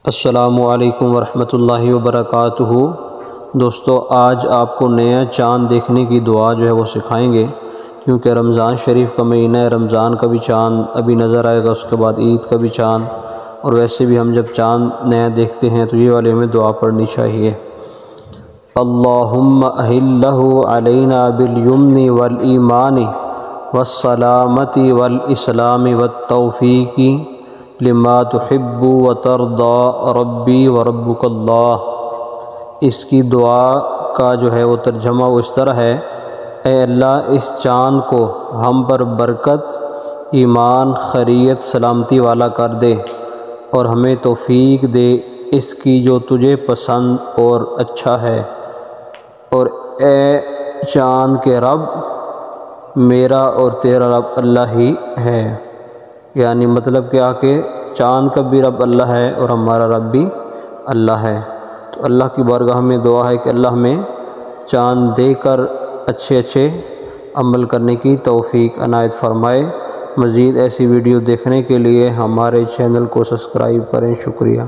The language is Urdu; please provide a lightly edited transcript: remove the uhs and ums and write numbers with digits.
السلام علیکم ورحمۃ اللہ وبرکاتہ۔ دوستو، آج آپ کو نیا چاند دیکھنے کی دعا جو ہے وہ سکھائیں گے، کیونکہ رمضان شریف کا مہینہ ہے۔ رمضان کا بھی چاند ابھی نظر آئے گا، اس کے بعد عید کا بھی چاند، اور ویسے بھی ہم جب چاند نیا دیکھتے ہیں تو یہ والی ہمیں دعا پڑھنی چاہیے۔ اللہم اہلہ علینا بالیمن والایمان والسلامۃ والاسلام والتوفیق لما تحب وترضى ربی وربک اللہ۔ اس کی دعا کا جو ہے وہ ترجمہ وہ اس طرح ہے: اے اللہ، اس چاند کو ہم پر برکت، ایمان، خیریت، سلامتی والا کر دے اور ہمیں توفیق دے اس کی جو تجھے پسند اور اچھا ہے۔ اور اے چاند کے رب، میرا اور تیرا رب اللہ ہی ہے۔ یعنی مطلب کیا کہ چاند کا بھی رب اللہ ہے اور ہمارا رب بھی اللہ ہے۔ تو اللہ کی بارگاہ میں دعا ہے کہ اللہ ہمیں چاند دے کر اچھے عمل کرنے کی توفیق عنایت فرمائے۔ مزید ایسی ویڈیو دیکھنے کے لیے ہمارے چینل کو سبسکرائب کریں۔ شکریہ۔